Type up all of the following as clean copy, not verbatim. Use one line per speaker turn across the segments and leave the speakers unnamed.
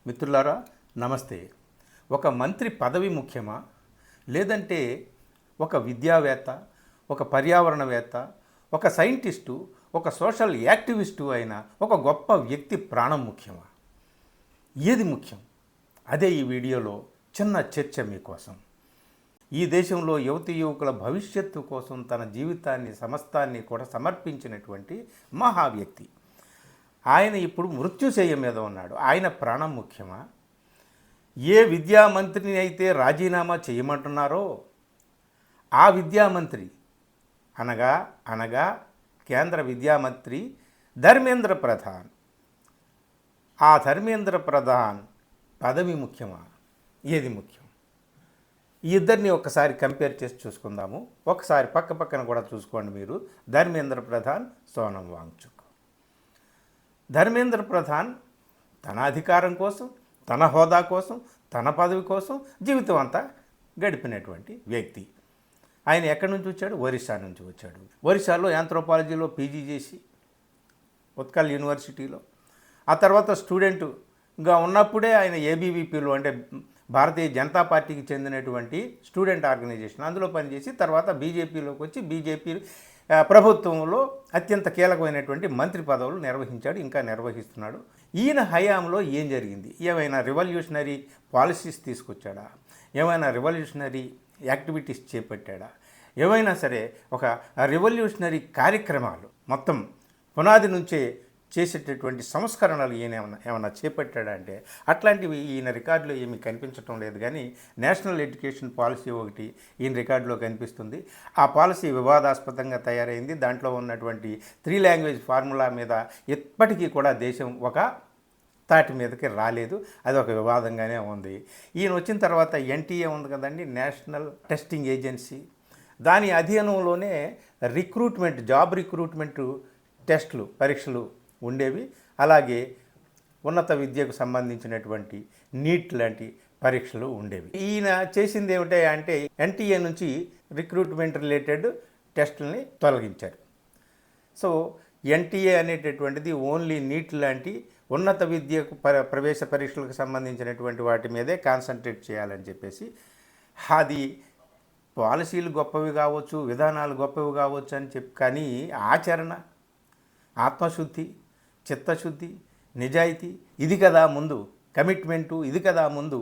మిత్రులారా నమస్తే. ఒక మంత్రి పదవి ముఖ్యమా, లేదంటే ఒక విద్యావేత్త, ఒక పర్యావరణవేత్త, ఒక సైంటిస్టు, ఒక సోషల్ యాక్టివిస్టు అయిన ఒక గొప్ప వ్యక్తి ప్రాణం ముఖ్యమా? ఏది ముఖ్యం? అదే ఈ వీడియోలో చిన్న చర్చ మీకోసం. ఈ దేశంలో యువతీ యువకుల భవిష్యత్తు కోసం తన జీవితాన్ని సమస్తాన్ని కూడా సమర్పించినటువంటి మహా వ్యక్తి. ఆయన ఇప్పుడు మృత్యుశయ్య మీద ఉన్నాడు. ఆయన ప్రాణం ముఖ్యమా? ఏ విద్యామంత్రిని అయితే రాజీనామా చేయమంటున్నారో ఆ విద్యామంత్రి అనగా కేంద్ర విద్యామంత్రి ధర్మేంద్ర ప్రధాన్. ఆ ధర్మేంద్ర ప్రధాన్ పదవి ముఖ్యమా? ఏది ముఖ్యం? ఈ ఇద్దరిని ఒకసారి కంపేర్ చేసి చూసుకుందాము. ఒకసారి పక్క పక్కన కూడా చూసుకోండి మీరు. ధర్మేంద్ర ప్రధాన్, సోనం వాంగ్చుక్. ధర్మేంద్ర ప్రధాన్ తన అధికారం కోసం, తన హోదా కోసం, తన పదవి కోసం జీవితం అంతా గడిపినటువంటి వ్యక్తి. ఆయన ఎక్కడి నుంచి వచ్చాడు? ఒరిస్సా నుంచి వచ్చాడు. ఒరిస్సాలో యాంథ్రోపాలజీలో పీజీ చేసి ఉత్కల్ యూనివర్సిటీలో, ఆ తర్వాత స్టూడెంట్గా ఉన్నప్పుడే ఆయన ఏబీవీపీలో అంటే భారతీయ జనతా పార్టీకి చెందినటువంటి స్టూడెంట్ ఆర్గనైజేషన్ అందులో పనిచేసి తర్వాత బీజేపీలోకి వచ్చి బీజేపీ ప్రభుత్వంలో అత్యంత కీలకమైనటువంటి మంత్రి పదవులు నిర్వహించాడు, ఇంకా నిర్వహిస్తున్నాడు. ఈయన హయాంలో ఏం జరిగింది? ఏమైనా రివల్యూషనరీ పాలసీస్ తీసుకొచ్చాడా? ఏమైనా రివల్యూషనరీ యాక్టివిటీస్ చేపట్టాడా? ఏమైనా సరే ఒక రివల్యూషనరీ కార్యక్రమాలు మొత్తం పునాది నుంచే చేసేటటువంటి సంస్కరణలు ఈయన ఏమైనా చేపట్టాడా అంటే అట్లాంటివి ఈయన రికార్డులో ఏమీ కనిపించడం లేదు. కానీ నేషనల్ ఎడ్యుకేషన్ పాలసీ ఒకటి ఈయన రికార్డులో కనిపిస్తుంది. ఆ పాలసీ వివాదాస్పదంగా తయారైంది. దాంట్లో ఉన్నటువంటి 3 లాంగ్వేజ్ ఫార్ములా మీద ఇప్పటికీ కూడా దేశం ఒక తాటి మీదకి రాలేదు. అది ఒక వివాదంగానే ఉంది. ఈయన వచ్చిన తర్వాత ఎన్టీఏ ఉంది కదండి, నేషనల్ టెస్టింగ్ ఏజెన్సీ. దాని అధీనంలోనే జాబ్ రిక్రూట్మెంట్ టెస్టులు, పరీక్షలు ఉండేవి. అలాగే ఉన్నత విద్యకు సంబంధించినటువంటి నీట్ లాంటి పరీక్షలు ఉండేవి. ఈయన చేసింది ఏమిటి అంటే ఎన్టీఏ నుంచి రిక్రూట్మెంట్ రిలేటెడ్ టెస్టులని తొలగించారు. సో ఎన్టీఏ అనేటటువంటిది ఓన్లీ నీట్ లాంటి ఉన్నత విద్యకు ప్రవేశ పరీక్షలకు సంబంధించినటువంటి వాటి మీదే కాన్సన్ట్రేట్ చేయాలని చెప్పేసి, అది పాలసీలు గొప్పవి కావచ్చు, విధానాలు గొప్పవి కావచ్చు అని చెప్పి, కానీ ఆచరణ, ఆత్మశుద్ధి, చిత్తశుద్ధి, నిజాయితీ ఇది కదా ముందు, కమిట్మెంటు ఇది కదా ముందు.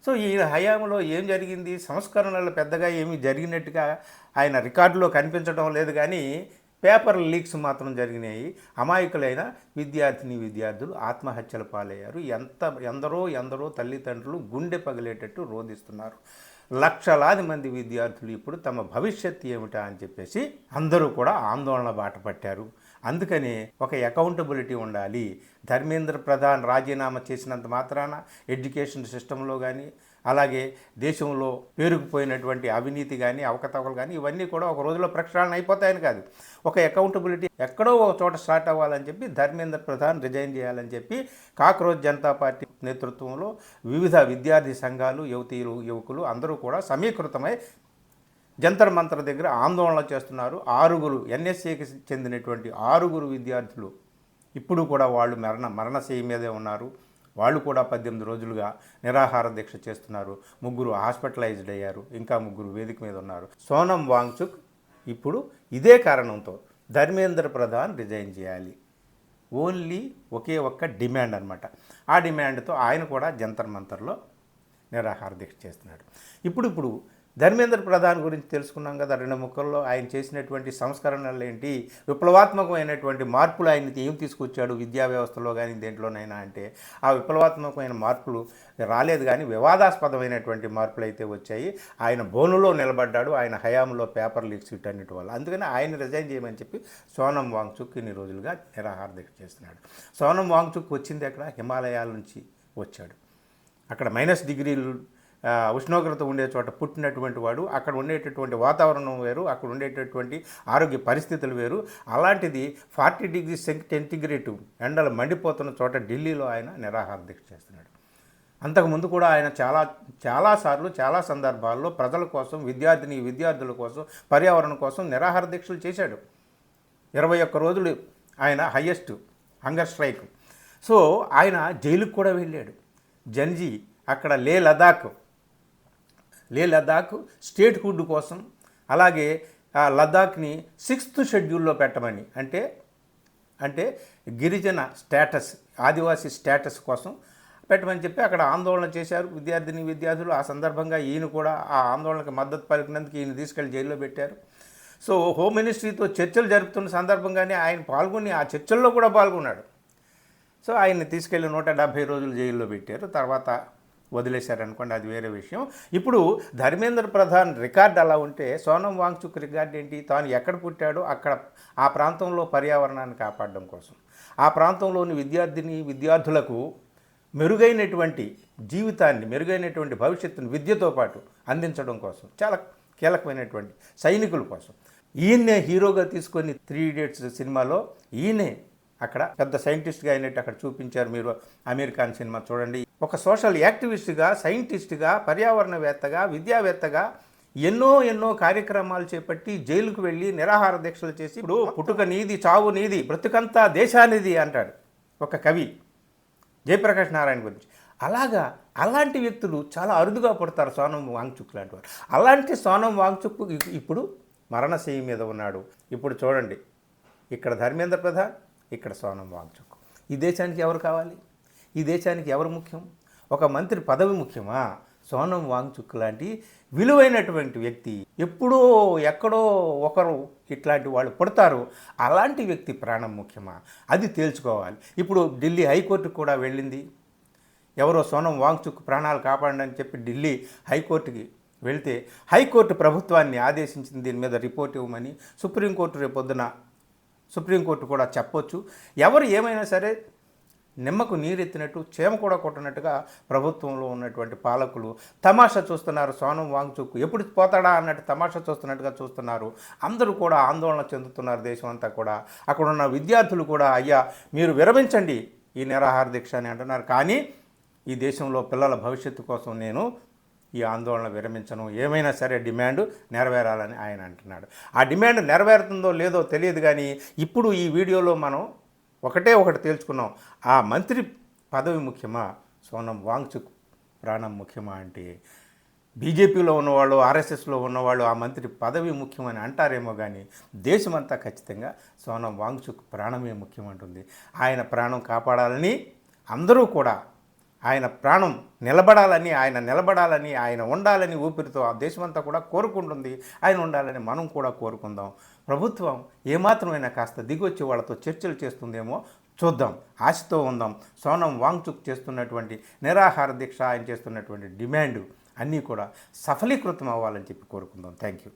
సో ఈ హయాంలో ఏం జరిగింది? సంస్కరణలు పెద్దగా ఏమీ జరిగినట్టుగా ఆయన రికార్డులో కనిపించడం లేదు. కానీ పేపర్ లీక్స్ మాత్రం జరిగినాయి. అమాయకులైన విద్యార్థులు ఆత్మహత్యల పాలయ్యారు. ఎందరో తల్లిదండ్రులు గుండె పగిలేటట్టు రోధిస్తున్నారు. లక్షలాది మంది విద్యార్థులు ఇప్పుడు తమ భవిష్యత్తు ఏమిటా అని చెప్పేసి అందరూ కూడా ఆందోళన బాట పట్టారు. అందుకని ఒక అకౌంటబిలిటీ ఉండాలి. ధర్మేంద్ర ప్రధాన్ రాజీనామా చేసినంత మాత్రాన ఎడ్యుకేషన్ సిస్టంలో కానీ, అలాగే దేశంలో పేరుకుపోయినటువంటి అవినీతి కానీ, అవకతవకలు కానీ ఇవన్నీ కూడా ఒక రోజులో ప్రక్షాళన అయిపోతాయని కాదు. ఒక అకౌంటబిలిటీ ఎక్కడో ఒక చోట స్టార్ట్ అవ్వాలని చెప్పి ధర్మేంద్ర ప్రధాన్ రిజైన్ చేయాలని చెప్పి కాక్రోచ్ జనతా పార్టీ నేతృత్వంలో వివిధ విద్యార్థి సంఘాలు, యువకులు అందరూ కూడా సమీకృతమై జంతర్ మంతర్ దగ్గర ఆందోళన చేస్తున్నారు. 6 ఎన్ఎస్ఏకి చెందినటువంటి 6 విద్యార్థులు ఇప్పుడు కూడా వాళ్ళు మరణశయ్య మీదే ఉన్నారు. వాళ్ళు కూడా 18 రోజులుగా నిరాహార దీక్ష చేస్తున్నారు. 3 హాస్పిటలైజ్డ్ అయ్యారు. ఇంకా 3 వేదిక మీద ఉన్నారు. సోనం వాంగ్చుక్ ఇప్పుడు ఇదే కారణంతో ధర్మేంద్ర ప్రధాన్ రిజైన్ చేయాలి. ఓన్లీ ఒకే ఒక్క డిమాండ్ అనమాట. ఆ డిమాండ్తో ఆయన కూడా జంతర్ మంతర్లో నిరాహార దీక్ష చేస్తున్నాడు. ఇప్పుడు ధర్మేంద్ర ప్రధాన్ గురించి తెలుసుకున్నాం కదా. 2 ముక్కల్లో ఆయన చేసినటువంటి సంస్కరణలు ఏంటి, విప్లవాత్మకమైనటువంటి మార్పులు ఆయన ఏం తీసుకొచ్చాడు విద్యా వ్యవస్థలో కానీ దేంట్లోనైనా అంటే ఆ విప్లవాత్మకమైన మార్పులు రాలేదు, కానీ వివాదాస్పదమైనటువంటి మార్పులు అయితే వచ్చాయి. ఆయన బోనులో నిలబడ్డాడు ఆయన హయాంలో పేపర్ లీక్స్ వీటన్నిటి వల్ల. అందుకని ఆయన రిజైన్ చేయమని చెప్పి సోనం వాంగ్చుక్ ఇన్ని రోజులుగా నిరాహార దీక్ష చేస్తున్నాడు. సోనం వాంగ్చుక్ వచ్చింది ఎక్కడ? హిమాలయాల నుంచి వచ్చాడు. అక్కడ -డిగ్రీలు ఉష్ణోగ్రత ఉండే చోట పుట్టినటువంటి వాడు. అక్కడ ఉండేటటువంటి వాతావరణం వేరు, అక్కడ ఉండేటటువంటి ఆరోగ్య పరిస్థితులు వేరు. అలాంటిది 40 డిగ్రీ సెంటిగ్రేడ్ ఎండలు మండిపోతున్న చోట ఢిల్లీలో ఆయన నిరాహార దీక్ష చేస్తున్నాడు. అంతకుముందు కూడా ఆయన చాలాసార్లు చాలా సందర్భాల్లో ప్రజల కోసం, విద్యార్థుల కోసం, పర్యావరణం కోసం నిరాహార దీక్షలు చేశాడు. 21 రోజులు ఆయన హయ్యెస్ట్ హంగర్ స్ట్రైక్. సో ఆయన జైలుకు కూడా వెళ్ళాడు. జన్జీ అక్కడ లే లదాఖ్ స్టేట్ హుడ్ కోసం, అలాగే ఆ లదాఖ్ని 6th షెడ్యూల్లో పెట్టమని, అంటే గిరిజన స్టేటస్, ఆదివాసీ స్టేటస్ కోసం పెట్టమని చెప్పి అక్కడ ఆందోళన చేశారు విద్యార్థులు. ఆ సందర్భంగా ఈయన కూడా ఆ ఆందోళనకు మద్దతు పలికినందుకు ఈయన తీసుకెళ్లి జైల్లో పెట్టారు. సో హోమ్ మినిస్ట్రీతో చర్చలు జరుపుతున్న సందర్భంగానే ఆయన పాల్గొని ఆ చర్చల్లో కూడా పాల్గొన్నాడు. సో ఆయన్ని తీసుకెళ్లి 170 రోజులు జైల్లో పెట్టారు. తర్వాత వదిలేశారనుకోండి, అది వేరే విషయం. ఇప్పుడు ధర్మేంద్ర ప్రధాన్ రికార్డు అలా ఉంటే సోనం వాంగ్చుక్ రికార్డు ఏంటి? తాను ఎక్కడ పుట్టాడో అక్కడ ఆ ప్రాంతంలో పర్యావరణాన్ని కాపాడడం కోసం, ఆ ప్రాంతంలోని విద్యార్థులకు మెరుగైనటువంటి జీవితాన్ని, మెరుగైనటువంటి భవిష్యత్తును విద్యతో పాటు అందించడం కోసం, చాలా కీలకమైనటువంటి సైనికుల కోసం ఈయన్నే హీరోగా తీసుకొని 3 Idiots సినిమాలో ఈయనే అక్కడ పెద్ద సైంటిస్ట్గా అయినట్టు అక్కడ చూపించారు. మీరు అమెరికన్ సినిమా చూడండి. ఒక సోషల్ యాక్టివిస్ట్గా, సైంటిస్ట్గా, పర్యావరణవేత్తగా, విద్యావేత్తగా ఎన్నో కార్యక్రమాలు చేపట్టి జైలుకు వెళ్ళి నిరాహార దీక్షలు చేసి ఇప్పుడు పుట్టుక నీది, చావు నీది, బ్రతుకంతా దేశానిది అంటాడు ఒక కవి జయప్రకాష్ నారాయణ గురించి. అలాంటి వ్యక్తులు చాలా అరుదుగా పుడతారు, సోనం వాంగ్చుక్ లాంటి వారు. అలాంటి సోనం వాంగ్చుక్ ఇప్పుడు మరణశయ్య మీద ఉన్నాడు. ఇప్పుడు చూడండి, ఇక్కడ ధర్మేంద్ర ప్రధాన్, ఇక్కడ సోనం వాంగ్చుక్. ఈ దేశానికి ఎవరు కావాలి? ఈ దేశానికి ఎవరు ముఖ్యం? ఒక మంత్రి పదవి ముఖ్యమా? సోనం వాంగ్చుక్ లాంటి విలువైనటువంటి వ్యక్తి, ఎప్పుడో ఎక్కడో ఒకరు ఇట్లాంటి వాళ్ళు పుడతారు. అలాంటి వ్యక్తి ప్రాణం ముఖ్యమా? అది తేల్చుకోవాలి. ఇప్పుడు ఢిల్లీ హైకోర్టుకు కూడా వెళ్ళింది. ఎవరో సోనం వాంగ్చుక్ ప్రాణాలు కాపాడండి అని చెప్పి ఢిల్లీ హైకోర్టుకి వెళ్తే హైకోర్టు ప్రభుత్వాన్ని ఆదేశించింది దీని మీద రిపోర్ట్ ఇవ్వమని. సుప్రీంకోర్టు కూడా చెప్పొచ్చు. ఎవరు ఏమైనా సరే నిమ్మకు నీరెత్తినట్టు, చేమ కూడా కొట్టినట్టుగా ప్రభుత్వంలో ఉన్నటువంటి పాలకులు తమాషా చూస్తున్నారు. సోనం వాంగ్చుక్ ఎప్పుడు పోతాడా అన్నట్టు తమాషా చూస్తున్నట్టుగా చూస్తున్నారు. అందరూ కూడా ఆందోళన చెందుతున్నారు, దేశం అంతా కూడా. అక్కడ ఉన్న విద్యార్థులు కూడా అయ్యా మీరు విరమించండి ఈ నిరాహార దీక్ష అని అంటున్నారు. కానీ ఈ దేశంలో పిల్లల భవిష్యత్తు కోసం నేను ఈ ఆందోళన విరమించను, ఏమైనా సరే డిమాండ్ నెరవేరాలని ఆయన అంటున్నాడు. ఆ డిమాండ్ నెరవేరుతుందో లేదో తెలియదు, కానీ ఇప్పుడు ఈ వీడియోలో మనం ఒకటి తేల్చుకున్నాం. ఆ మంత్రి పదవి ముఖ్యమా, సోనం వాంగ్చుక్ ప్రాణం ముఖ్యమా అంటే బీజేపీలో ఉన్నవాళ్ళు, ఆర్ఎస్ఎస్లో ఉన్నవాళ్ళు ఆ మంత్రి పదవి ముఖ్యమని అంటారేమో, కానీ దేశమంతా ఖచ్చితంగా సోనం వాంగ్చుక్ ప్రాణమే ముఖ్యమంటుంది. ఆయన ప్రాణం కాపాడాలని అందరూ కూడా, ఆయన ప్రాణం నిలబడాలని, ఆయన ఉండాలని ఊపిరితో ఆ దేశమంతా కూడా కోరుకుంటుంది. ఆయన ఉండాలని మనం కూడా కోరుకుందాం. ప్రభుత్వం ఏమాత్రమైనా కాస్త దిగొచ్చి వాళ్ళతో చర్చలు చేస్తుందేమో చూద్దాం, ఆశతో ఉందాం. సోనం వాంగ్చుక్ చేస్తున్నటువంటి నిరాహార దీక్ష, ఆయన చేస్తున్నటువంటి డిమాండ్ అన్నీ కూడా సఫలీకృతం అవ్వాలని చెప్పి కోరుకుందాం. Thank you.